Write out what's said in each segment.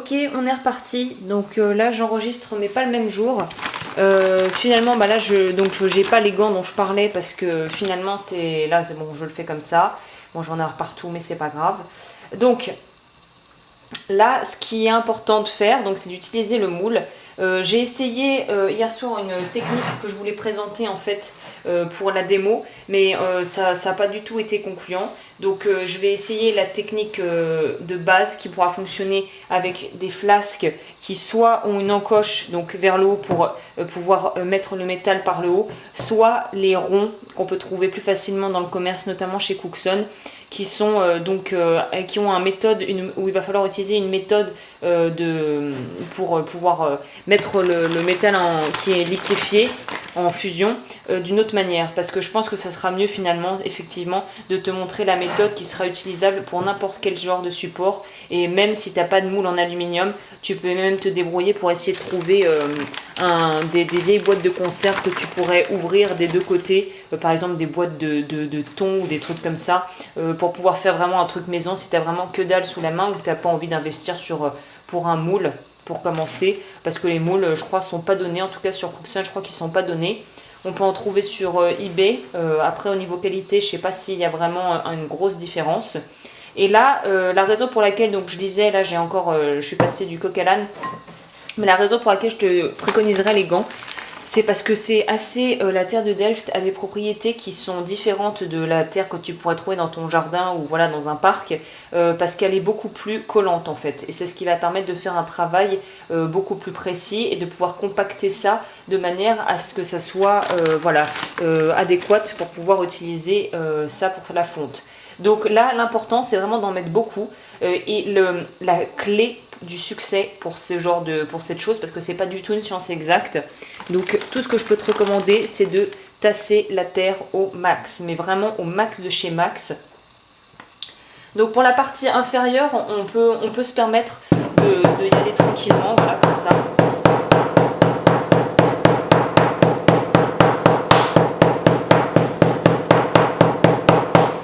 Ok, on est reparti. Donc là, j'enregistre, mais pas le même jour. Finalement, bah là, j'ai pas les gants dont je parlais parce que finalement, c'est bon, je le fais comme ça. Bon, j'en ai partout, mais c'est pas grave. Donc là, ce qui est important de faire, donc, c'est d'utiliser le moule. J'ai essayé hier soir une technique que je voulais présenter en fait pour la démo, mais ça n'a pas du tout été concluant. Donc je vais essayer la technique de base qui pourra fonctionner avec des flasques qui soit ont une encoche donc vers le haut pour pouvoir mettre le métal par le haut, soit les ronds qu'on peut trouver plus facilement dans le commerce, notamment chez Cookson, qui sont qui ont où il va falloir utiliser une méthode pour pouvoir mettre le métal qui est liquéfié en fusion d'une autre manière, parce que je pense que ça sera mieux finalement effectivement de te montrer la méthode qui sera utilisable pour n'importe quel genre de support, et même si tu n'as pas de moule en aluminium, tu peux même te débrouiller pour essayer de trouver des vieilles boîtes de conserve que tu pourrais ouvrir des deux côtés, par exemple des boîtes de thon ou des trucs comme ça, pour pouvoir faire vraiment un truc maison si tu n'as vraiment que dalle sous la main ou que tu n'as pas envie d'investir pour un moule pour commencer, parce que les moules je crois sont pas donnés, en tout cas sur Cookson je crois qu'ils sont pas donnés. On peut en trouver sur eBay, après au niveau qualité je sais pas s'il y a vraiment une grosse différence. Et là la raison pour laquelle, donc je disais là je suis passée du coq à l'âne, mais la raison pour laquelle je te préconiserais les gants, c'est parce que la terre de Delft a des propriétés qui sont différentes de la terre que tu pourrais trouver dans ton jardin ou voilà dans un parc, parce qu'elle est beaucoup plus collante en fait. Et c'est ce qui va permettre de faire un travail beaucoup plus précis et de pouvoir compacter ça de manière à ce que ça soit adéquate pour pouvoir utiliser ça pour la fonte. Donc là, l'important, c'est vraiment d'en mettre beaucoup. La clé du succès pour pour cette chose, parce que c'est pas du tout une science exacte. Donc tout ce que je peux te recommander, c'est de tasser la terre au max, mais vraiment au max de chez max. Donc pour la partie inférieure, on peut se permettre de y aller tranquillement, voilà, comme ça.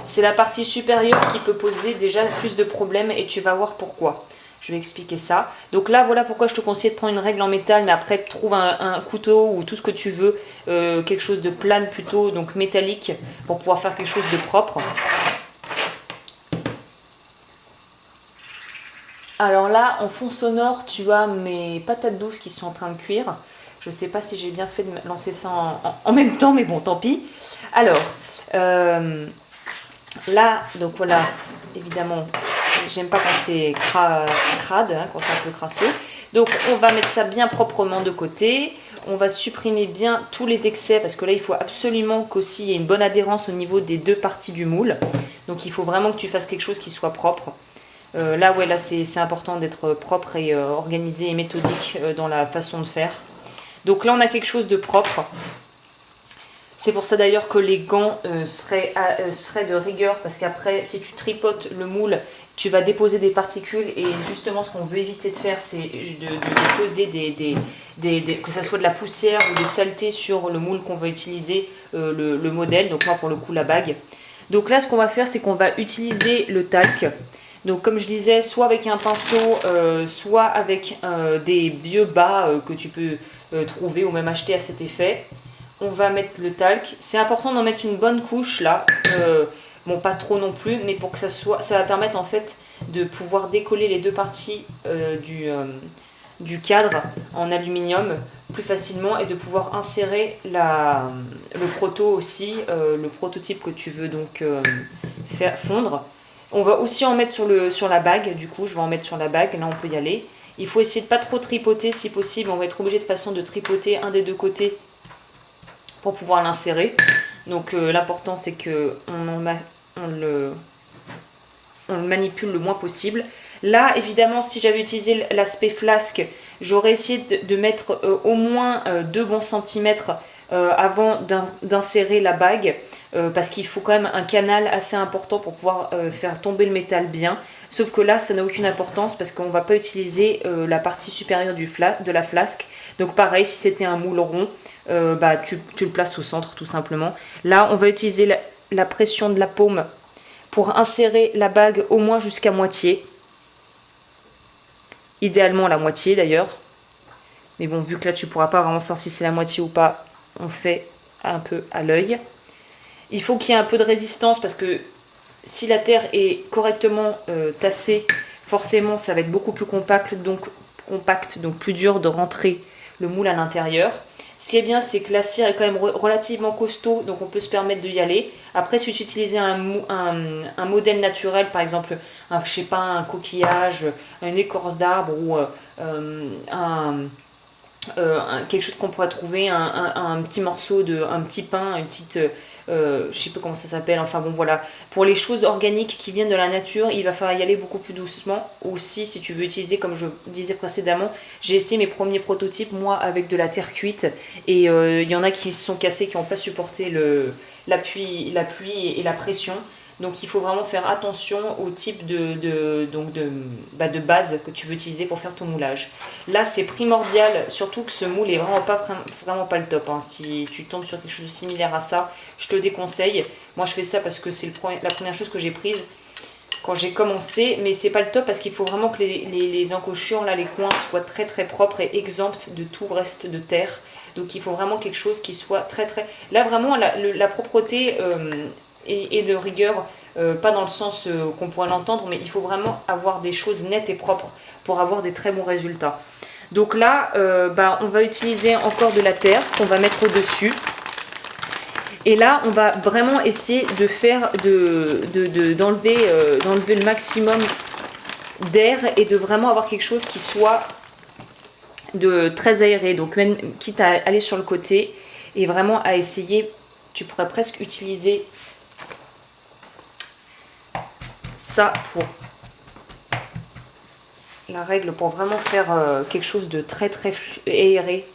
C'est la partie supérieure qui peut poser déjà plus de problèmes et tu vas voir pourquoi. Je vais expliquer ça. Donc là, voilà pourquoi je te conseille de prendre une règle en métal, mais après trouve un couteau ou tout ce que tu veux, quelque chose de plane plutôt, donc métallique, pour pouvoir faire quelque chose de propre. Alors là, en fond sonore, tu as mes patates douces qui sont en train de cuire. Je ne sais pas si j'ai bien fait de lancer ça en même temps, mais bon, tant pis. Alors, là, donc voilà, évidemment, j'aime pas quand c'est crade, hein, quand c'est un peu crasseux. Donc on va mettre ça bien proprement de côté. On va supprimer bien tous les excès, parce que là il faut absolument qu'aussi il y ait une bonne adhérence au niveau des deux parties du moule. Donc il faut vraiment que tu fasses quelque chose qui soit propre. Là c'est important d'être propre et organisé et méthodique dans la façon de faire. Donc là on a quelque chose de propre. C'est pour ça d'ailleurs que les gants seraient de rigueur, parce qu'après, si tu tripotes le moule, tu vas déposer des particules, et justement ce qu'on veut éviter de faire, c'est de déposer que ça soit de la poussière ou des saletés sur le moule qu'on veut utiliser, le modèle, donc moi pour le coup la bague. Donc là ce qu'on va faire, c'est qu'on va utiliser le talc. Donc comme je disais, soit avec un pinceau, soit avec des vieux bas que tu peux trouver ou même acheter à cet effet. On va mettre le talc. C'est important d'en mettre une bonne couche là. Bon, pas trop non plus, mais pour que ça va permettre en fait de pouvoir décoller les deux parties du cadre en aluminium plus facilement, et de pouvoir insérer le proto aussi, le prototype que tu veux donc faire fondre. On va aussi en mettre sur la bague. Du coup, je vais en mettre sur la bague. Là, on peut y aller. Il faut essayer de pas trop tripoter si possible. On va être obligé de façon de tripoter un des deux côtés pour pouvoir l'insérer. Donc l'important c'est que on le manipule le moins possible. Là évidemment, si j'avais utilisé l'aspect flasque, j'aurais essayé de mettre au moins 2 bons centimètres avant d'insérer la bague, parce qu'il faut quand même un canal assez important pour pouvoir faire tomber le métal bien. Sauf que là ça n'a aucune importance, parce qu'on ne va pas utiliser la partie supérieure de la flasque. Donc pareil, si c'était un moule rond, tu le places au centre tout simplement. Là on va utiliser la pression de la paume pour insérer la bague au moins jusqu'à moitié. idéalement la moitié d'ailleurs. Mais bon, vu que là tu pourras pas vraiment savoir si c'est la moitié ou pas, on fait un peu à l'œil. Il faut qu'il y ait un peu de résistance parce que si la terre est correctement tassée, forcément ça va être beaucoup plus compact, donc plus dur de rentrer le moule à l'intérieur. Ce qui est bien, c'est que la cire est quand même relativement costaud, donc on peut se permettre d'y aller. Après, si tu utilisais un modèle naturel, par exemple, je sais pas, un coquillage, une écorce d'arbre ou quelque chose qu'on pourrait trouver, un petit morceau un petit pain, une petite, je sais pas comment ça s'appelle, enfin bon voilà. Pour les choses organiques qui viennent de la nature, il va falloir y aller beaucoup plus doucement. Aussi, si tu veux utiliser, comme je disais précédemment, j'ai essayé mes premiers prototypes, moi, avec de la terre cuite, et il y en a qui se sont cassés, qui n'ont pas supporté la pluie et la pression. Donc il faut vraiment faire attention au type de base que tu veux utiliser pour faire ton moulage. Là c'est primordial, surtout que ce moule est vraiment pas le top. Hein. Si tu tombes sur quelque chose de similaire à ça, je te déconseille. Moi je fais ça parce que c'est la première chose que j'ai prise quand j'ai commencé, mais c'est pas le top parce qu'il faut vraiment que les encochures, là, les coins soient très très propres et exemptes de tout reste de terre. Donc il faut vraiment quelque chose qui soit très très... Là vraiment la propreté et de rigueur, pas dans le sens qu'on pourrait l'entendre, mais il faut vraiment avoir des choses nettes et propres pour avoir des très bons résultats. Donc là, on va utiliser encore de la terre qu'on va mettre au-dessus. Et là, on va vraiment essayer de faire d'enlever le maximum d'air et de vraiment avoir quelque chose qui soit de très aéré. Donc même quitte à aller sur le côté et vraiment à essayer, tu pourrais presque utiliser ça pour la règle, pour vraiment faire quelque chose de très très aéré,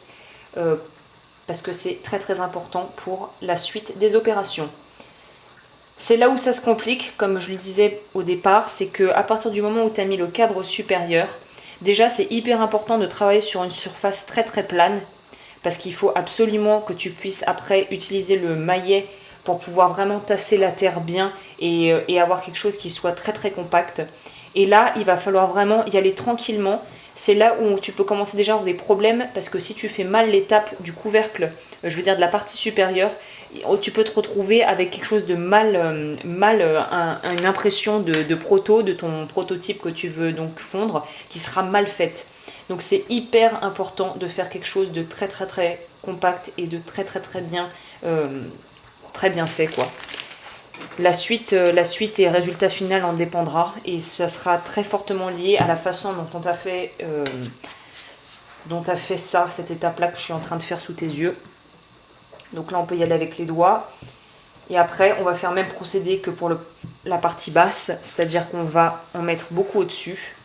parce que c'est très très important pour la suite des opérations. C'est là où ça se complique, comme je le disais au départ, c'est qu'à partir du moment où tu as mis le cadre supérieur, déjà c'est hyper important de travailler sur une surface très très plane, parce qu'il faut absolument que tu puisses après utiliser le maillet pour pouvoir vraiment tasser la terre bien et avoir quelque chose qui soit très très compact. Et là, il va falloir vraiment y aller tranquillement. C'est là où tu peux commencer déjà à avoir des problèmes parce que si tu fais mal l'étape du couvercle, je veux dire de la partie supérieure, tu peux te retrouver avec quelque chose de une impression de proto, de ton prototype que tu veux donc fondre, qui sera mal faite. Donc c'est hyper important de faire quelque chose de très très très compact et de très très très bien fait quoi. La suite et le résultat final en dépendra et ça sera très fortement lié à la façon dont on t'a fait, ça, cette étape-là que je suis en train de faire sous tes yeux. Donc là, on peut y aller avec les doigts. Et après, on va faire le même procédé que pour la partie basse, c'est-à-dire qu'on va en mettre beaucoup au-dessus.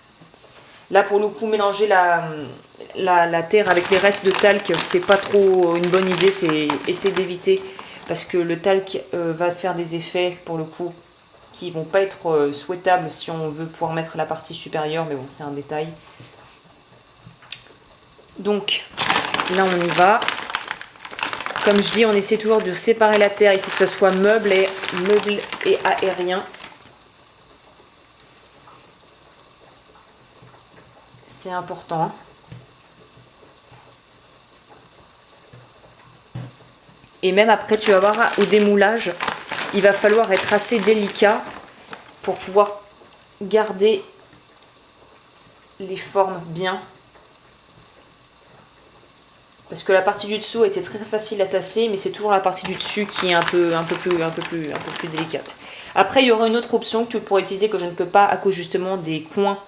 Là, pour le coup, mélanger la terre avec les restes de talc, c'est pas trop une bonne idée, c'est essayer d'éviter parce que le talc va faire des effets, pour le coup, qui vont pas être souhaitables si on veut pouvoir mettre la partie supérieure, mais bon, c'est un détail. Donc, là, on y va. Comme je dis, on essaie toujours de séparer la terre, il faut que ça soit meuble et aérien. C'est important. Et même après, tu vas voir, au démoulage, il va falloir être assez délicat pour pouvoir garder les formes bien. Parce que la partie du dessous était très facile à tasser, mais c'est toujours la partie du dessus qui est un peu plus délicate. Après, il y aura une autre option que tu pourrais utiliser que je ne peux pas à cause justement des coins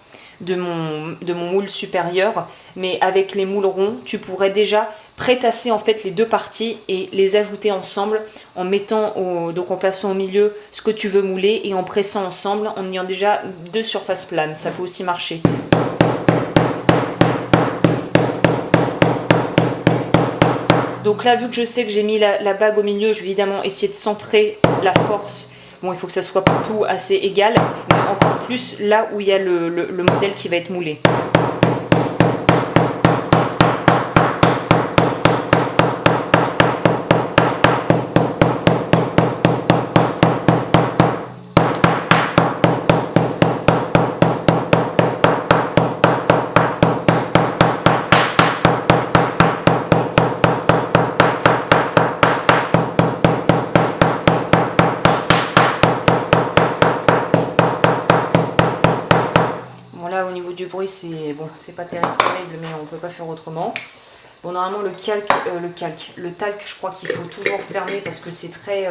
de mon moule supérieur, mais avec les moules ronds, tu pourrais déjà pré-tasser en fait les deux parties et les ajouter ensemble en en plaçant au milieu ce que tu veux mouler et en pressant ensemble en ayant déjà deux surfaces planes. Ça peut aussi marcher. Donc là, vu que je sais que j'ai mis la bague au milieu, je vais évidemment essayer de centrer la force. Bon, il faut que ça soit partout assez égal, mais encore plus là où il y a le modèle qui va être moulé. bruit, c'est bon, c'est pas terrible, mais on peut pas faire autrement. Bon, normalement le talc, je crois qu'il faut toujours fermer parce que c'est très,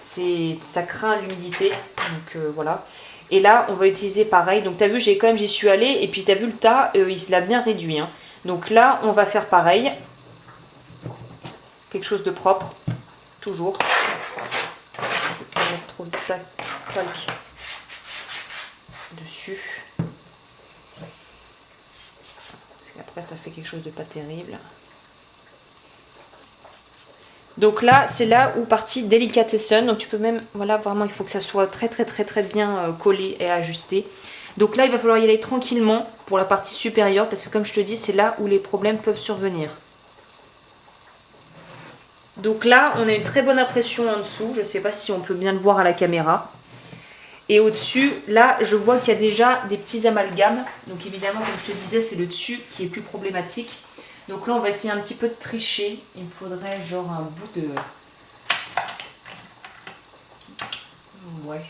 ça craint l'humidité. Donc voilà. Et là, on va utiliser pareil. Donc tu as vu, j'y suis allée et puis tu as vu le tas, il l'a bien réduit. Hein. Donc là, on va faire pareil. Quelque chose de propre, toujours. C'est pas mettre trop de talc dessus. Parce qu'après, ça fait quelque chose de pas terrible. Donc là, c'est là où partie Delicatessen. Donc tu peux même, voilà, vraiment, il faut que ça soit très bien collé et ajusté. Donc là, il va falloir y aller tranquillement pour la partie supérieure parce que comme je te dis, c'est là où les problèmes peuvent survenir. Donc là, on a une très bonne impression en dessous. Je ne sais pas si on peut bien le voir à la caméra. Et au-dessus, là, je vois qu'il y a déjà des petits amalgames. Donc évidemment, comme je te disais, c'est le dessus qui est plus problématique. Donc là, on va essayer un petit peu de tricher. Il me faudrait genre un bout de... Ouais.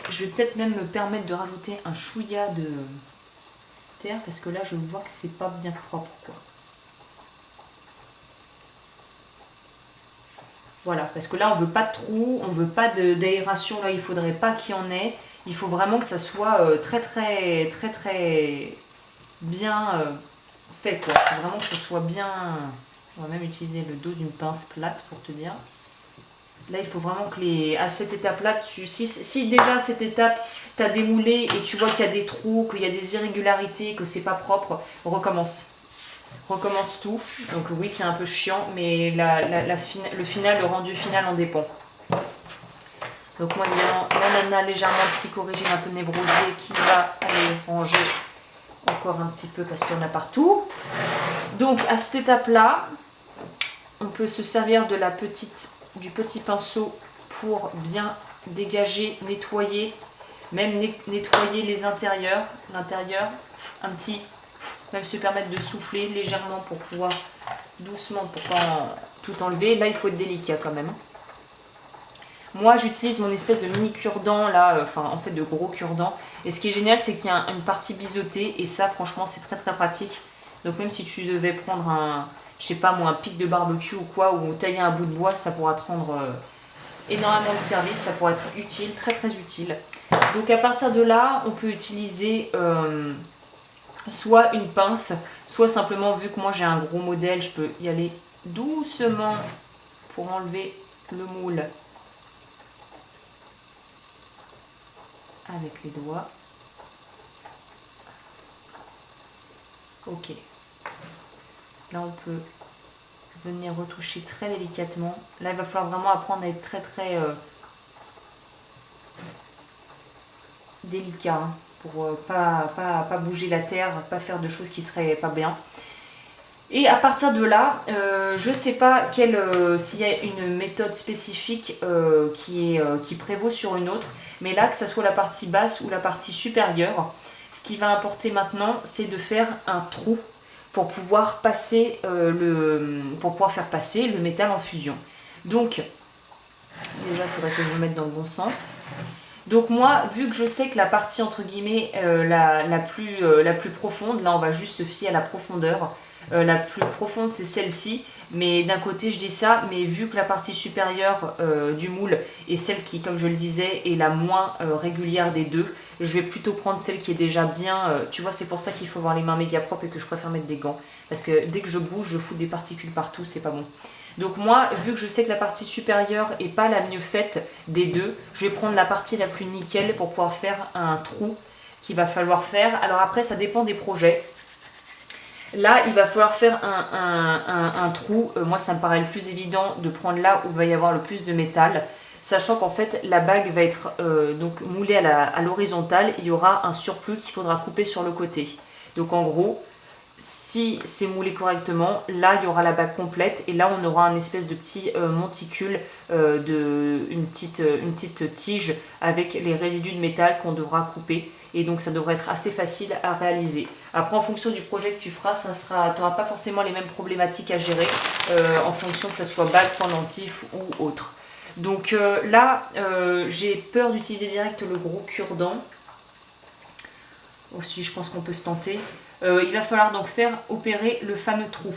Je vais peut-être même me permettre de rajouter un chouïa de terre. Parce que là, je vois que c'est pas bien propre, quoi. Voilà, parce que là, on veut pas de trou, on veut pas d'aération. Là, il faudrait pas qu'il y en ait. Il faut vraiment que ça soit très bien fait, quoi. Il faut vraiment que ça soit bien... On va même utiliser le dos d'une pince plate pour te dire. Là, il faut vraiment que à cette étape-là, si déjà à cette étape, tu as démoulé et tu vois qu'il y a des trous, qu'il y a des irrégularités, que c'est pas propre, recommence. Recommence tout. Donc oui, c'est un peu chiant, mais le rendu final en dépend. Donc moi, évidemment, mon nana légèrement psychorigide, un peu névrosée, qui va aller ranger encore un petit peu parce qu'il y en a partout. Donc à cette étape-là, on peut se servir du petit pinceau pour bien dégager, nettoyer, même nettoyer les intérieurs, l'intérieur, un petit, même se permettre de souffler légèrement pour pouvoir doucement, pour pas tout enlever. Là, il faut être délicat quand même. Moi, j'utilise mon espèce de mini cure-dent, là, en fait de gros cure-dent. Et ce qui est génial, c'est qu'il y a une partie biseautée, et ça, franchement, c'est très pratique. Donc même si tu devais prendre je sais pas moi, un pic de barbecue ou quoi, ou tailler un bout de bois, ça pourra te rendre énormément de service, ça pourra être utile, très utile. Donc à partir de là, on peut utiliser soit une pince, soit simplement, vu que moi j'ai un gros modèle, je peux y aller doucement pour enlever le moule avec les doigts. Ok. Là, on peut venir retoucher très délicatement. Là, il va falloir vraiment apprendre à être très délicat, hein, pour pas bouger la terre, pas faire de choses qui seraient pas bien. Et à partir de là, je sais pas s'il y a une méthode spécifique qui prévaut sur une autre, mais là, que ce soit la partie basse ou la partie supérieure, ce qui va importer maintenant, c'est de faire un trou pour pouvoir faire passer le métal en fusion. Donc, déjà, il faudrait que je me mette dans le bon sens. Donc moi, vu que je sais que la partie entre guillemets la plus profonde, là on va juste se fier à la profondeur. La plus profonde c'est celle-ci, mais d'un côté je dis ça, mais vu que la partie supérieure du moule est celle qui, comme je le disais, est la moins régulière des deux, je vais plutôt prendre celle qui est déjà bien, tu vois, c'est pour ça qu'il faut avoir les mains méga propres et que je préfère mettre des gants, parce que dès que je bouge, je fous des particules partout, c'est pas bon. Donc moi, vu que je sais que la partie supérieure est pas la mieux faite des deux, je vais prendre la partie la plus nickel pour pouvoir faire un trou qu'il va falloir faire. Alors après, ça dépend des projets. Là, il va falloir faire un trou. Moi, ça me paraît le plus évident de prendre là où il va y avoir le plus de métal. Sachant qu'en fait, la bague va être donc moulée à l'horizontale. Il y aura un surplus qu'il faudra couper sur le côté. Donc en gros, si c'est moulé correctement, là il y aura la bague complète et là on aura un espèce de petit monticule, une petite tige avec les résidus de métal qu'on devra couper, et donc ça devrait être assez facile à réaliser. Après, en fonction du projet que tu feras, tu n'auras pas forcément les mêmes problématiques à gérer en fonction que ça soit bague, pendentif ou autre. Donc là, j'ai peur d'utiliser direct le gros cure-dent. Aussi, je pense qu'on peut se tenter. Il va falloir donc faire opérer le fameux trou.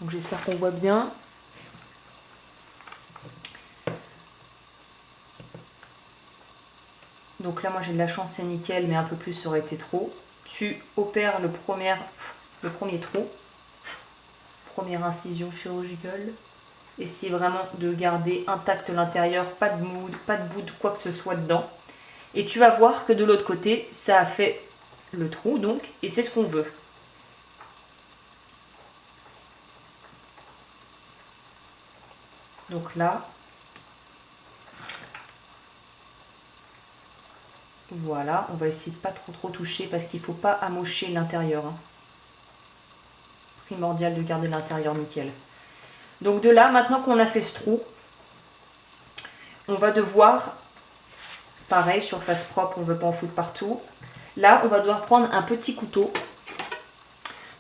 Donc j'espère qu'on voit bien. Donc là, moi j'ai de la chance, c'est nickel, mais un peu plus ça aurait été trop. Tu opères le premier trou. Première incision chirurgicale. Essayez vraiment de garder intact l'intérieur, pas de bout de quoi que ce soit dedans. Et tu vas voir que de l'autre côté, ça a fait le trou, donc, et c'est ce qu'on veut. Donc là, voilà, on va essayer de pas trop toucher parce qu'il ne faut pas amocher l'intérieur. Hein. Primordial de garder l'intérieur nickel. Donc de là, maintenant qu'on a fait ce trou, on va devoir, pareil, surface propre, on ne veut pas en foutre partout. Là, on va devoir prendre un petit couteau.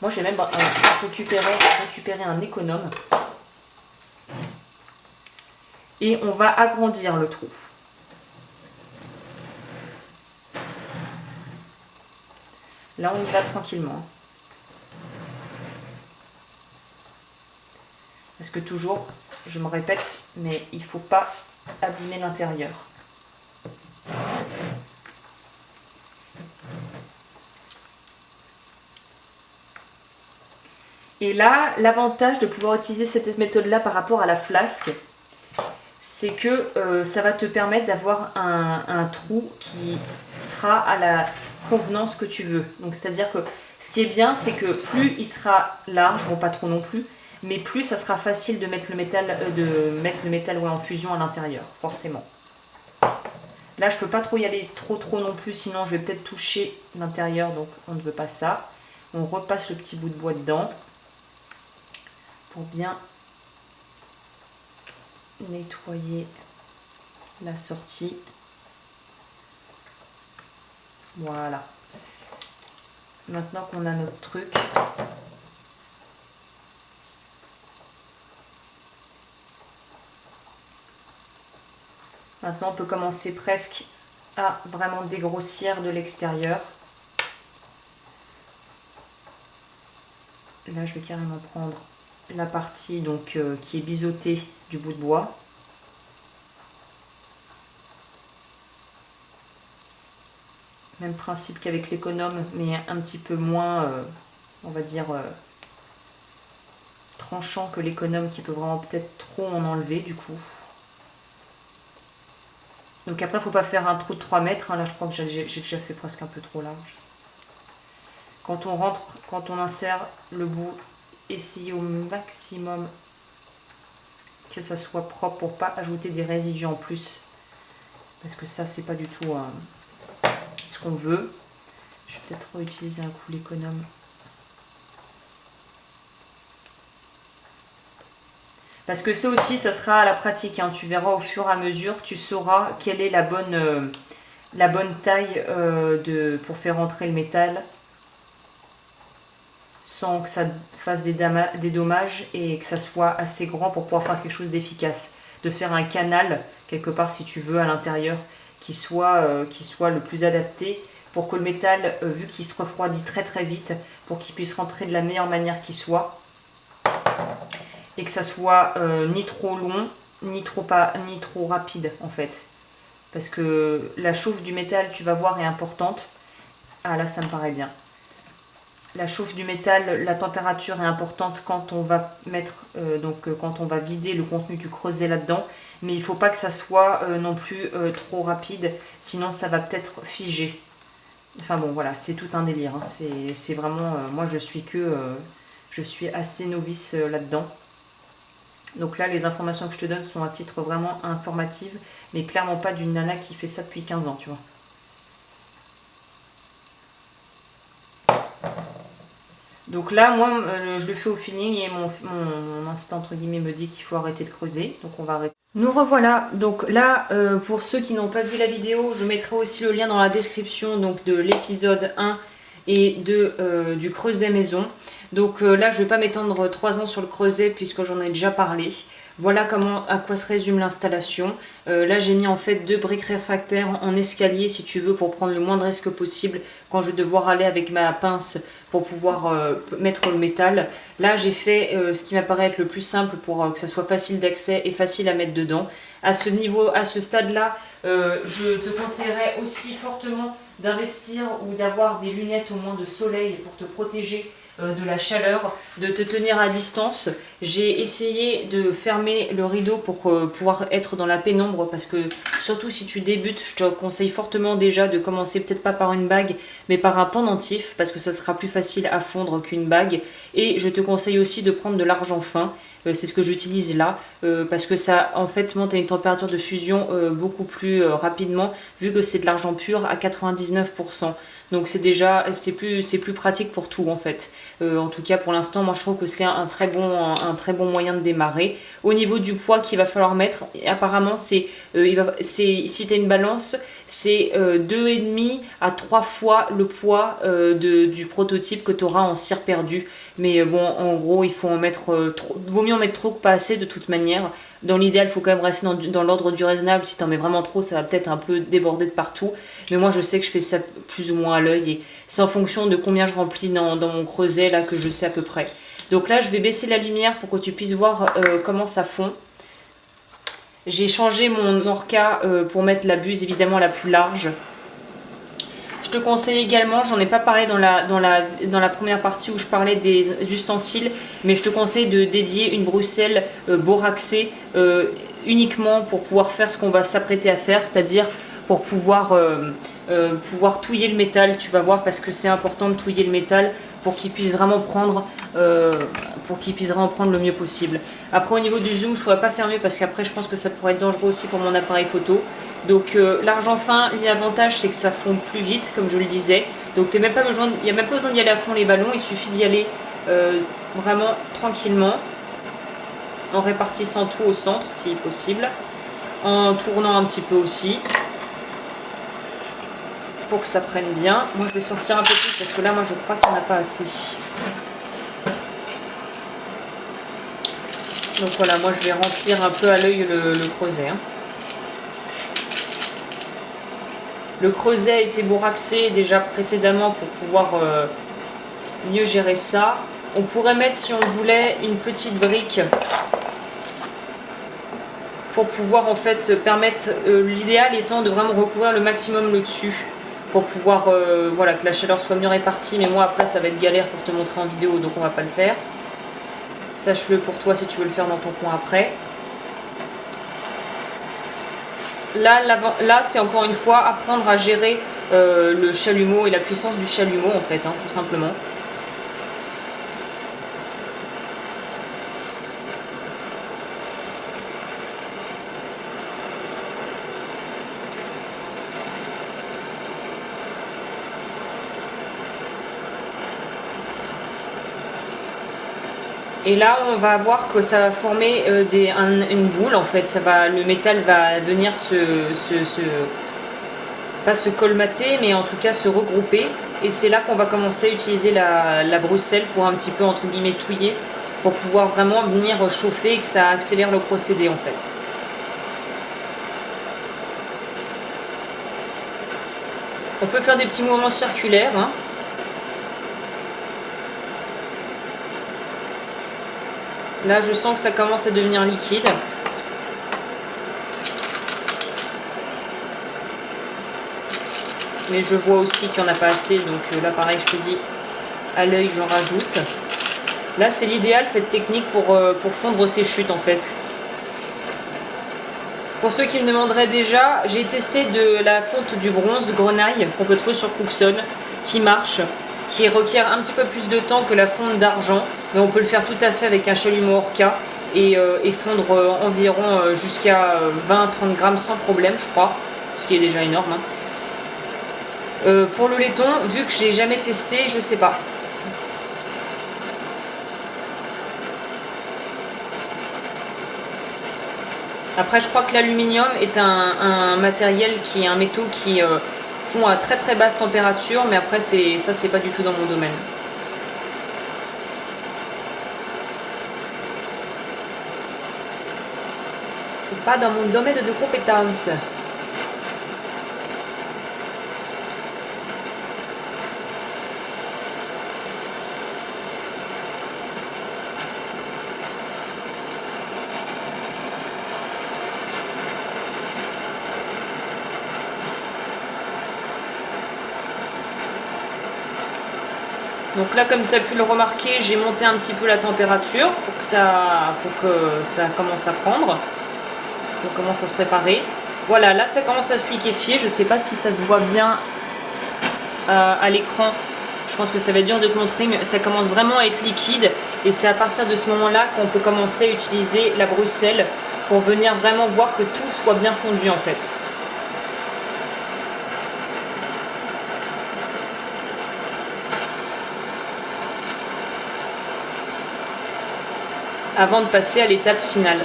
Moi, j'ai même récupéré un économe. Et on va agrandir le trou. Là, on y va tranquillement. Parce que toujours, je me répète, mais il ne faut pas abîmer l'intérieur. Et là, l'avantage de pouvoir utiliser cette méthode-là par rapport à la flasque, c'est que ça va te permettre d'avoir un trou qui sera à la convenance que tu veux. Donc c'est-à-dire que ce qui est bien, c'est que plus il sera large, bon pas trop non plus, mais plus ça sera facile de mettre le métal, en fusion à l'intérieur, forcément. Là, je peux pas trop y aller trop non plus, sinon je vais peut-être toucher l'intérieur, donc on ne veut pas ça. On repasse le petit bout de bois dedans pour bien nettoyer la sortie. Voilà. Maintenant qu'on a notre truc, maintenant on peut commencer presque à vraiment dégrossir de l'extérieur. Là, je vais carrément prendre la partie donc qui est biseautée du bout de bois. Même principe qu'avec l'économe, mais un petit peu moins, on va dire, tranchant que l'économe qui peut vraiment peut-être trop en enlever du coup. Donc après, il ne faut pas faire un trou de 3 mètres. Hein. Là, je crois que j'ai déjà fait presque un peu trop large. Quand on insère le bout, essayez au maximum que ça soit propre pour pas ajouter des résidus en plus. Parce que ça, c'est pas du tout ce qu'on veut. Je vais peut-être réutiliser un coup l'économe. Parce que ça aussi, ça sera à la pratique. Hein. Tu verras au fur et à mesure, tu sauras quelle est la bonne taille pour faire rentrer le métal sans que ça fasse des dommages et que ça soit assez grand pour pouvoir faire quelque chose d'efficace. De faire un canal, quelque part si tu veux, à l'intérieur, qui soit le plus adapté pour que le métal, vu qu'il se refroidit très vite, pour qu'il puisse rentrer de la meilleure manière qui soit. Et que ça soit ni trop long, ni trop rapide en fait. Parce que la chauffe du métal, tu vas voir, est importante. Ah là, ça me paraît bien. La chauffe du métal, la température est importante quand on va mettre, quand on va vider le contenu du creuset là-dedans. Mais il ne faut pas que ça soit non plus trop rapide, sinon ça va peut-être figer. Enfin bon, voilà, c'est tout un délire. Hein. C'est vraiment, moi je suis assez novice là-dedans. Donc là, les informations que je te donne sont à titre vraiment informatif, mais clairement pas d'une nana qui fait ça depuis 15 ans, tu vois. Donc là, moi, je le fais au feeling et mon instinct, entre guillemets, me dit qu'il faut arrêter de creuser. Donc on va arrêter. Nous revoilà. Donc là, pour ceux qui n'ont pas vu la vidéo, je mettrai aussi le lien dans la description donc de l'épisode 1 et du creuset maison. Donc là, je ne vais pas m'étendre 3 ans sur le creuset puisque j'en ai déjà parlé. Voilà à quoi se résume l'installation. Là, j'ai mis en fait 2 briques réfractaires en escalier, si tu veux, pour prendre le moins de risque possible quand je vais devoir aller avec ma pince pour pouvoir mettre le métal. Là, j'ai fait ce qui m'apparaît être le plus simple pour que ça soit facile d'accès et facile à mettre dedans. À ce niveau, à ce stade-là, je te conseillerais aussi fortement d'investir ou d'avoir des lunettes au moins de soleil pour te protéger de la chaleur, de te tenir à distance. J'ai essayé de fermer le rideau pour pouvoir être dans la pénombre parce que surtout si tu débutes, je te conseille fortement déjà de commencer peut-être pas par une bague mais par un pendentif parce que ça sera plus facile à fondre qu'une bague. Et je te conseille aussi de prendre de l'argent fin. C'est ce que j'utilise là parce que ça en fait monte à une température de fusion beaucoup plus rapidement vu que c'est de l'argent pur à 99%. Donc c'est plus pratique pour tout en fait. En tout cas pour l'instant, moi je trouve que c'est un très bon moyen de démarrer. Au niveau du poids qu'il va falloir mettre, apparemment si tu as une balance, c'est 2,5 à 3 fois le poids du prototype que tu auras en cire perdue. Mais bon, en gros, il faut en mettre vaut mieux en mettre trop que pas assez de toute manière. Dans l'idéal, il faut quand même rester dans l'ordre du raisonnable. Si tu en mets vraiment trop, ça va peut-être un peu déborder de partout. Mais moi, je sais que je fais ça plus ou moins à l'œil. Et c'est en fonction de combien je remplis dans mon creuset, là, que je sais à peu près. Donc là, je vais baisser la lumière pour que tu puisses voir comment ça fond. J'ai changé mon orca pour mettre la buse, évidemment, la plus large. Je te conseille également, j'en ai pas parlé dans la première partie où je parlais des ustensiles, mais je te conseille de dédier une Bruxelles boraxée uniquement pour pouvoir faire ce qu'on va s'apprêter à faire, c'est-à-dire pour pouvoir touiller le métal, tu vas voir, parce que c'est important de touiller le métal pour qu'il puisse vraiment prendre le mieux possible. Après au niveau du zoom, je ne pourrais pas faire mieux parce qu'après je pense que ça pourrait être dangereux aussi pour mon appareil photo. Donc l'argent fin, l'avantage c'est que ça fond plus vite, comme je le disais. Donc il n'y a même pas besoin d'y aller à fond les ballons, il suffit d'y aller vraiment tranquillement, en répartissant tout au centre si possible, en tournant un petit peu aussi, pour que ça prenne bien. Moi je vais sortir un peu plus parce que là moi je crois qu'il n'y en a pas assez. Donc voilà, moi je vais remplir un peu à l'œil le creuset. Le creuset a été bourraxé déjà précédemment pour pouvoir mieux gérer ça. On pourrait mettre, si on voulait, une petite brique pour pouvoir en fait permettre, l'idéal étant de vraiment recouvrir le maximum le dessus pour pouvoir voilà, que la chaleur soit mieux répartie. Mais moi après ça va être galère pour te montrer en vidéo, donc on va pas le faire. Sache-le pour toi si tu veux le faire dans ton coin après. Là c'est encore une fois apprendre à gérer le chalumeau et la puissance du chalumeau en fait, tout simplement. Et là, on va voir que ça va former une boule en fait. Le métal va venir pas se colmater, mais en tout cas se regrouper. Et c'est là qu'on va commencer à utiliser la Bruxelles pour un petit peu entre guillemets touiller, pour pouvoir vraiment venir chauffer et que ça accélère le procédé en fait. On peut faire des petits mouvements circulaires. Là, je sens que ça commence à devenir liquide. Mais je vois aussi qu'il n'y en a pas assez. Donc là, pareil, je te dis, à l'œil, j'en rajoute. Là, c'est l'idéal, cette technique, pour fondre ces chutes, en fait. Pour ceux qui me demanderaient déjà, j'ai testé de la fonte du bronze grenaille qu'on peut trouver sur Cookson, qui marche, qui requiert un petit peu plus de temps que la fonte d'argent, mais on peut le faire tout à fait avec un chalumeau Orca et fondre environ jusqu'à 20-30 grammes sans problème, je crois, ce qui est déjà énorme. Pour le laiton, vu que j'ai jamais testé, je sais pas. Après, je crois que l'aluminium est un matériel qui est un métaux qui fond à très très basse température, mais après ça c'est pas du tout dans mon domaine. c'est pas dans mon domaine de compétence. Donc là, comme tu as pu le remarquer, j'ai monté un petit peu la température pour que ça commence à prendre. On commence à se préparer. Voilà, là ça commence à se liquéfier. Je ne sais pas si ça se voit bien à l'écran. Je pense que ça va être dur de te montrer, mais ça commence vraiment à être liquide. Et c'est à partir de ce moment-là qu'on peut commencer à utiliser la Bruxelles pour venir vraiment voir que tout soit bien fondu en fait. Avant de passer à l'étape finale.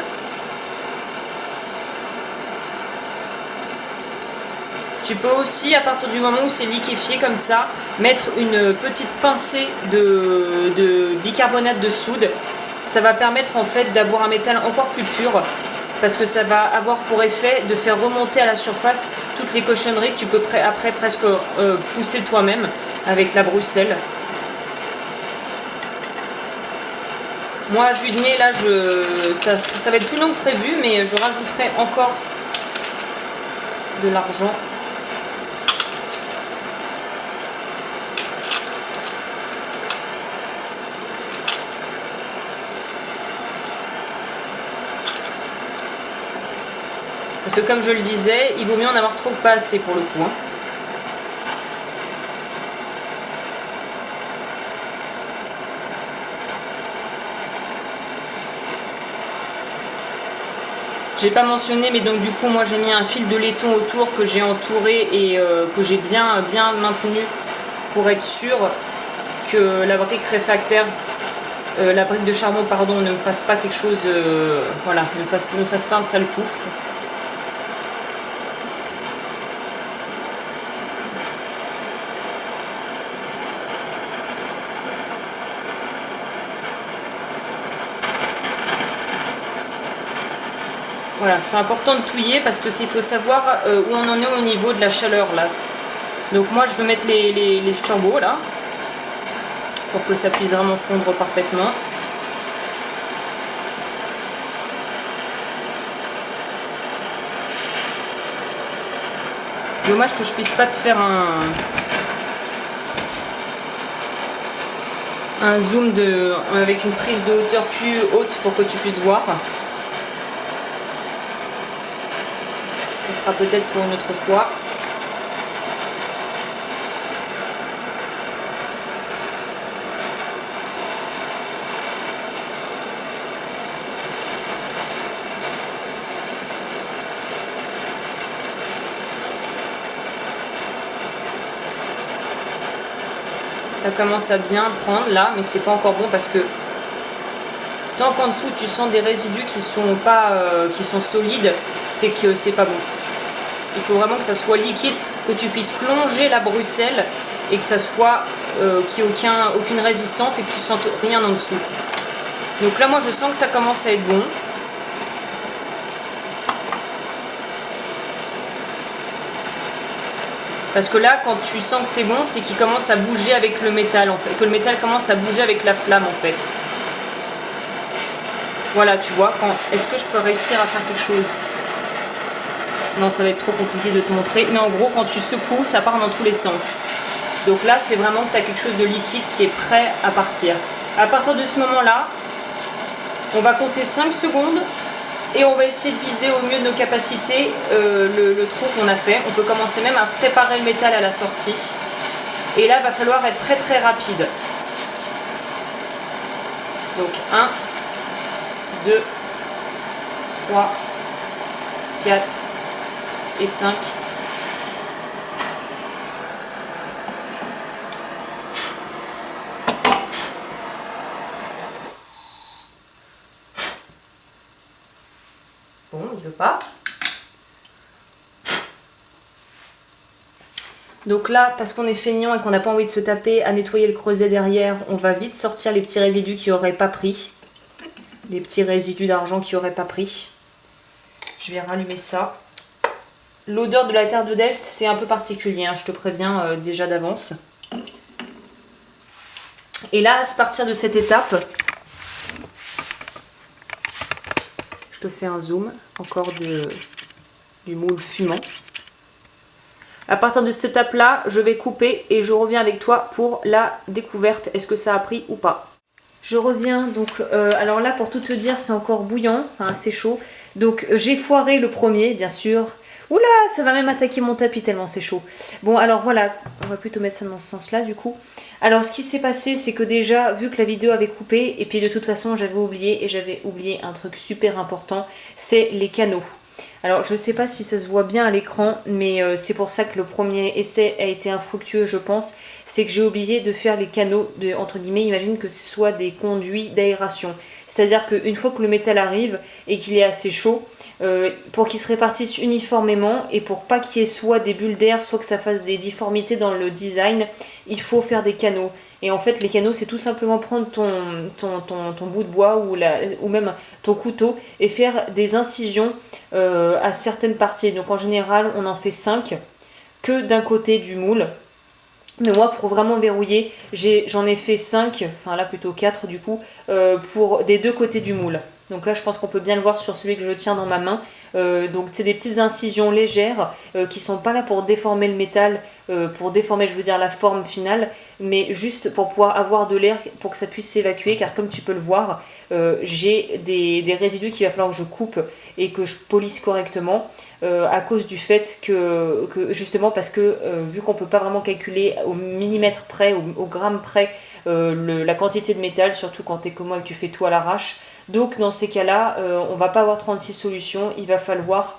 Tu peux aussi, à partir du moment où c'est liquéfié comme ça, mettre une petite pincée de bicarbonate de soude. Ça va permettre en fait d'avoir un métal encore plus pur, parce que ça va avoir pour effet de faire remonter à la surface toutes les cochonneries que tu peux après presque pousser toi-même avec la Bruxelles. Moi, à vue de nez, là, ça va être plus long que prévu, mais je rajouterai encore de l'argent. Parce que comme je le disais, il vaut mieux en avoir trop que pas assez pour le coup. Hein. J'ai pas mentionné, mais donc du coup moi j'ai mis un fil de laiton autour que j'ai entouré et que j'ai bien maintenu pour être sûr que la brique réfractaire, la brique de charbon pardon, ne me fasse pas quelque chose, voilà, ne fasse pas un sale coup. Voilà, c'est important de touiller parce que il faut savoir où on en est au niveau de la chaleur là. Donc moi je veux mettre les turbos là pour que ça puisse vraiment fondre parfaitement. Dommage que je puisse pas te faire un zoom avec une prise de hauteur plus haute pour que tu puisses voir. Ce sera peut-être pour une autre fois. Ça commence à bien prendre là, mais c'est pas encore bon parce que tant qu'en dessous tu sens des résidus qui sont solides, c'est que c'est pas bon. Il faut vraiment que ça soit liquide, que tu puisses plonger la Bruxelles et que ça soit qu'il n'y ait aucune résistance et que tu sentes rien en dessous. Donc là moi je sens que ça commence à être bon. Parce que là, quand tu sens que c'est bon, c'est qu'il commence à bouger avec le métal, en fait. Que le métal commence à bouger avec la flamme, en fait. Voilà, tu vois. Est-ce que je peux réussir à faire quelque chose? Non, ça va être trop compliqué de te montrer. Mais en gros, quand tu secoues, ça part dans tous les sens. Donc là, c'est vraiment que tu as quelque chose de liquide qui est prêt à partir. À partir de ce moment-là, on va compter 5 secondes. Et on va essayer de viser au mieux de nos capacités le trou qu'on a fait. On peut commencer même à préparer le métal à la sortie. Et là, il va falloir être très très rapide. Donc 1, 2, 3, 4 et 5. Bon, il veut pas. Donc là, parce qu'on est feignant et qu'on n'a pas envie de se taper à nettoyer le creuset derrière, on va vite sortir les petits résidus qui n'auraient pas pris. Les petits résidus d'argent qui n'auraient pas pris. Je vais rallumer ça. L'odeur de la terre de Delft, c'est un peu particulier, hein, je te préviens déjà d'avance. Et là, à partir de cette étape, je te fais un zoom encore du moule fumant. À partir de cette étape-là, je vais couper et je reviens avec toi pour la découverte. Est-ce que ça a pris ou pas? Je reviens, donc, alors là, pour tout te dire, c'est encore bouillant, enfin, c'est chaud. Donc, j'ai foiré le premier, bien sûr. Oula, ça va même attaquer mon tapis tellement c'est chaud. Bon, alors voilà, on va plutôt mettre ça dans ce sens-là, du coup. Alors, ce qui s'est passé, c'est que déjà, vu que la vidéo avait coupé, et puis de toute façon, j'avais oublié un truc super important, c'est les canaux. Alors, je ne sais pas si ça se voit bien à l'écran, mais c'est pour ça que le premier essai a été infructueux, je pense. C'est que j'ai oublié de faire les canaux, entre guillemets, imagine que ce soit des conduits d'aération. C'est-à-dire qu'une fois que le métal arrive et qu'il est assez chaud, pour qu'il se répartisse uniformément et pour pas qu'il y ait soit des bulles d'air, soit que ça fasse des difformités dans le design, il faut faire des canaux. Et en fait, les canaux, c'est tout simplement prendre ton bout de bois ou même ton couteau et faire des incisions à certaines parties. Donc en général, on en fait 5 que d'un côté du moule. Mais moi, pour vraiment verrouiller, j'en ai fait 5, enfin là plutôt 4 du coup, pour des deux côtés du moule. Donc là, je pense qu'on peut bien le voir sur celui que je tiens dans ma main. Donc c'est des petites incisions légères qui sont pas là pour déformer le métal, pour déformer, je veux dire, la forme finale, mais juste pour pouvoir avoir de l'air pour que ça puisse s'évacuer, car comme tu peux le voir, j'ai des résidus qu'il va falloir que je coupe et que je polisse correctement. À cause du fait que justement parce que vu qu'on peut pas vraiment calculer au millimètre près, au gramme près la quantité de métal, surtout quand tu es comme moi et que tu fais tout à l'arrache, donc dans ces cas-là on va pas avoir 36 solutions, il va falloir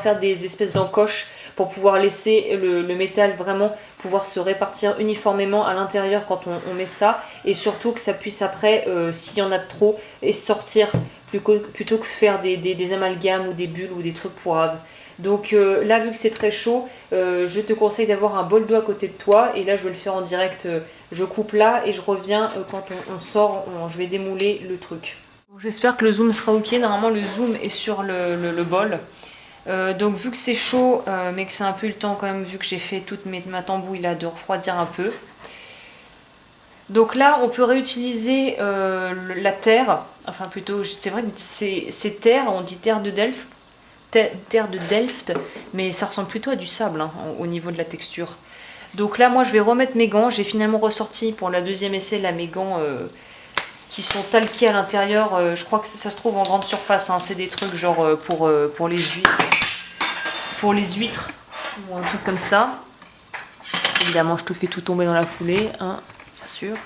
faire des espèces d'encoches pour pouvoir laisser le métal vraiment pouvoir se répartir uniformément à l'intérieur quand on met ça, et surtout que ça puisse après, s'il y en a de trop, et sortir plutôt que faire des amalgames ou des bulles ou des trucs poivres. Donc là, vu que c'est très chaud, je te conseille d'avoir un bol d'eau à côté de toi, et là je vais le faire en direct, je coupe là et je reviens quand on sort, je vais démouler le truc. J'espère que le zoom sera ok, normalement le zoom est sur le bol. Donc vu que c'est chaud, mais que c'est un peu le temps quand même, vu que j'ai fait toute ma tambouille là, de refroidir un peu. Donc là, on peut réutiliser la terre, enfin plutôt, c'est vrai que c'est terre, on dit terre de Delft, mais ça ressemble plutôt à du sable hein, au niveau de la texture. Donc là, moi je vais remettre mes gants, j'ai finalement ressorti pour la deuxième essai là mes gants qui sont talqués à l'intérieur, je crois que ça se trouve en grande surface, hein, c'est des trucs genre pour les huîtres ou un truc comme ça. Évidemment, je te fais tout tomber dans la foulée, hein, bien sûr.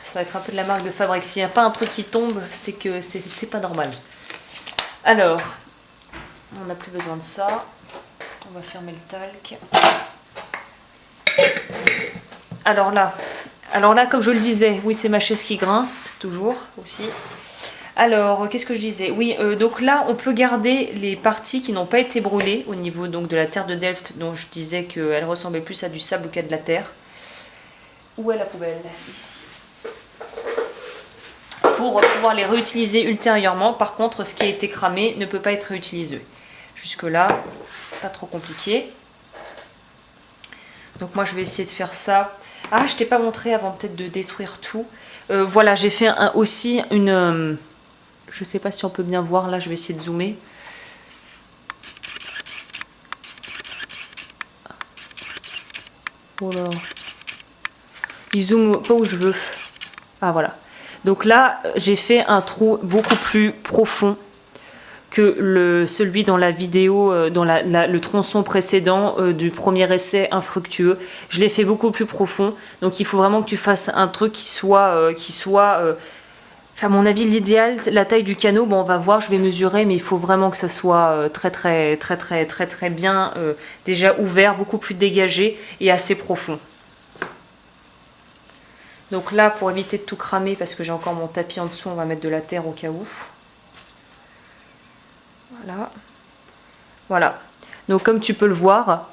Ça va être un peu de la marque de fabrique. S'il n'y a pas un truc qui tombe, c'est que c'est pas normal. Alors, on n'a plus besoin de ça. On va fermer le talc. Alors là, comme je le disais, oui, c'est ma chaise qui grince, toujours aussi. Alors, qu'est-ce que je disais? Oui, donc là, on peut garder les parties qui n'ont pas été brûlées au niveau donc, de la terre de Delft, dont je disais qu'elle ressemblait plus à du sable qu'à de la terre. Où est la poubelle? Ici. Pour pouvoir les réutiliser ultérieurement. Par contre, ce qui a été cramé ne peut pas être réutilisé. Jusque-là, pas trop compliqué. Donc moi, je vais essayer de faire ça. Ah, je t'ai pas montré avant peut-être de détruire tout. Voilà, j'ai fait aussi une... je sais pas si on peut bien voir, là, je vais essayer de zoomer. Oh là. Il zoome pas où je veux. Ah, voilà. Donc là, j'ai fait un trou beaucoup plus profond que celui dans la vidéo, dans le tronçon précédent du premier essai infructueux. Je l'ai fait beaucoup plus profond. Donc il faut vraiment que tu fasses un truc qui soit à mon avis, l'idéal, la taille du canot, bon, on va voir, je vais mesurer, mais il faut vraiment que ça soit très bien déjà ouvert, beaucoup plus dégagé et assez profond. Donc là, pour éviter de tout cramer, parce que j'ai encore mon tapis en dessous, on va mettre de la terre au cas où. Voilà. Voilà. Donc comme tu peux le voir,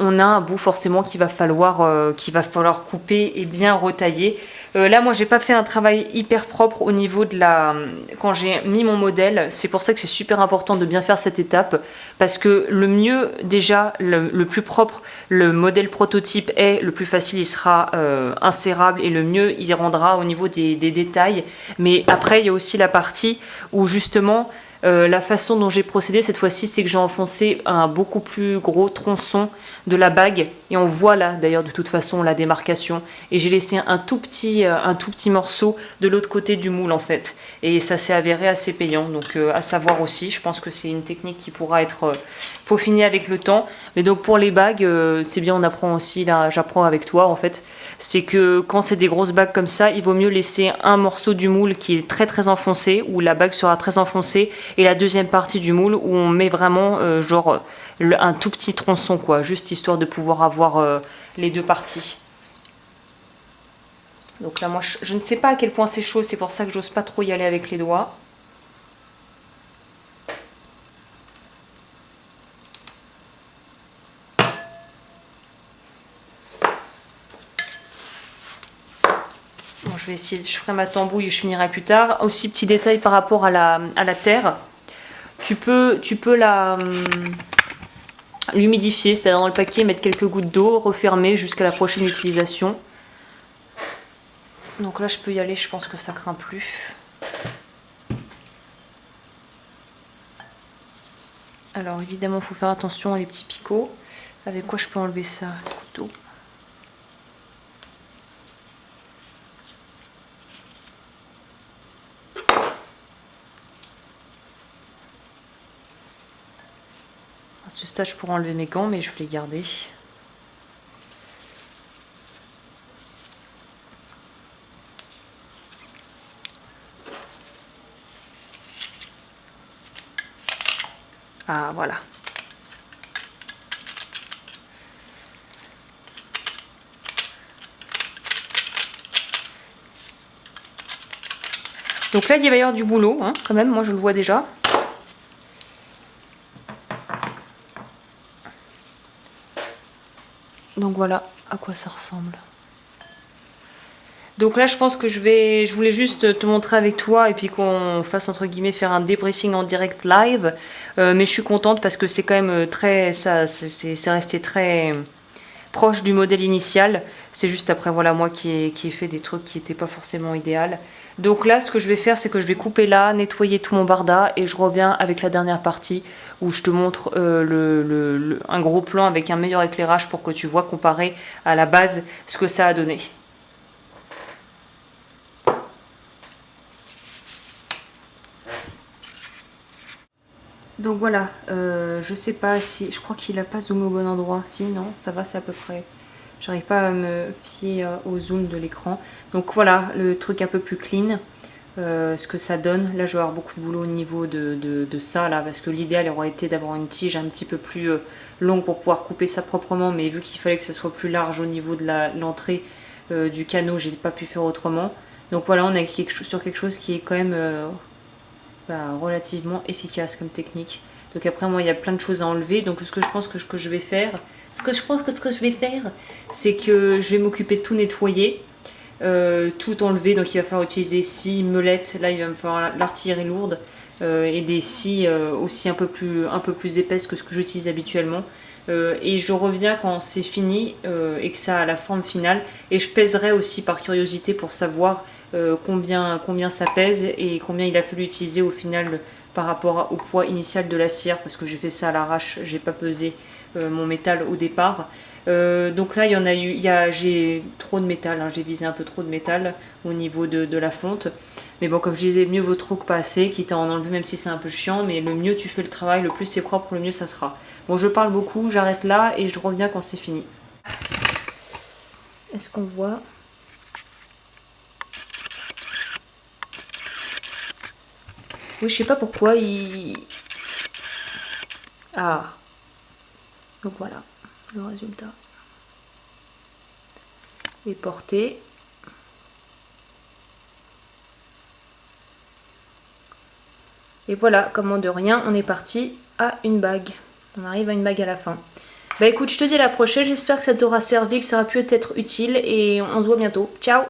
on a un bout forcément qu'il va falloir couper et bien retailler. Là, moi, j'ai pas fait un travail hyper propre au niveau de la... Quand j'ai mis mon modèle, c'est pour ça que c'est super important de bien faire cette étape, parce que le mieux, déjà, le plus propre le modèle prototype est, le plus facile il sera insérable et le mieux il rendra au niveau des détails. Mais après, il y a aussi la partie où justement... la façon dont j'ai procédé cette fois-ci, c'est que j'ai enfoncé un beaucoup plus gros tronçon de la bague et on voit là d'ailleurs de toute façon la démarcation et j'ai laissé un tout petit morceau de l'autre côté du moule en fait et ça s'est avéré assez payant, donc à savoir aussi, je pense que c'est une technique qui pourra être peaufinée avec le temps. Mais donc pour les bagues, c'est bien, on apprend aussi, là j'apprends avec toi en fait, c'est que quand c'est des grosses bagues comme ça, il vaut mieux laisser un morceau du moule qui est très très enfoncé, où la bague sera très enfoncée, et la deuxième partie du moule où on met vraiment un tout petit tronçon quoi, juste histoire de pouvoir avoir les deux parties. Donc là moi je ne sais pas à quel point c'est chaud, c'est pour ça que j'ose pas trop y aller avec les doigts. Bon, je vais essayer, je ferai ma tambouille et je finirai plus tard. Aussi petit détail par rapport à la terre, tu peux l'humidifier, c'est-à-dire dans le paquet, mettre quelques gouttes d'eau, refermer jusqu'à la prochaine utilisation. Donc là, je peux y aller, je pense que ça craint plus. Alors évidemment, il faut faire attention à les petits picots. Avec quoi je peux enlever ça? Le couteau. À ce stade, je pourrais enlever mes gants, mais je vais les garder. Ah, voilà. Donc là, il va y avoir du boulot, hein, quand même, moi je le vois déjà. Donc voilà à quoi ça ressemble. Donc là, je pense que je voulais juste te montrer avec toi et puis qu'on fasse entre guillemets faire un débriefing en direct live. Mais je suis contente parce que c'est quand même c'est resté très proche du modèle initial. C'est juste après voilà moi qui ai fait des trucs qui n'étaient pas forcément idéal. Donc là, ce que je vais faire, c'est que je vais couper là, nettoyer tout mon barda et je reviens avec la dernière partie où je te montre un gros plan avec un meilleur éclairage pour que tu vois comparé à la base ce que ça a donné. Donc voilà, je sais pas si... Je crois qu'il a pas zoomé au bon endroit. Si, non, ça va, c'est à peu près... J'arrive pas à me fier au zoom de l'écran. Donc voilà, le truc un peu plus clean, ce que ça donne. Là, je vais avoir beaucoup de boulot au niveau de ça, là, parce que l'idéal aurait été d'avoir une tige un petit peu plus longue pour pouvoir couper ça proprement. Mais vu qu'il fallait que ça soit plus large au niveau de l'entrée du canot, j'ai pas pu faire autrement. Donc voilà, on est sur quelque chose qui est quand même... relativement efficace comme technique. Donc après moi il y a plein de choses à enlever. Donc ce que je pense que je vais faire, c'est que je vais m'occuper de tout nettoyer, tout enlever. Donc il va falloir utiliser scie, meulette. Là il va me falloir l'artillerie lourde et des scies aussi un peu plus épaisses que ce que j'utilise habituellement. Et je reviens quand c'est fini et que ça a la forme finale. Et je pèserai aussi par curiosité pour savoir combien ça pèse et combien il a fallu utiliser au final par rapport au poids initial de la cire, parce que j'ai fait ça à l'arrache, j'ai pas pesé mon métal au départ. Donc là j'ai trop de métal, hein, j'ai visé un peu trop de métal au niveau de la fonte. Mais bon, comme je disais, mieux vaut trop que pas assez, quitte à en enlever même si c'est un peu chiant, mais le mieux tu fais le travail, le plus c'est propre, le mieux ça sera. Bon, je parle beaucoup, j'arrête là et je reviens quand c'est fini. Est-ce qu'on voit? Oui, je sais pas pourquoi il... Ah. Donc voilà, le résultat est porté. Et voilà, comment de rien, on est parti à une bague. On arrive à une bague à la fin. Bah écoute, je te dis à la prochaine, j'espère que ça t'aura servi, que ça aura pu être utile et on se voit bientôt. Ciao!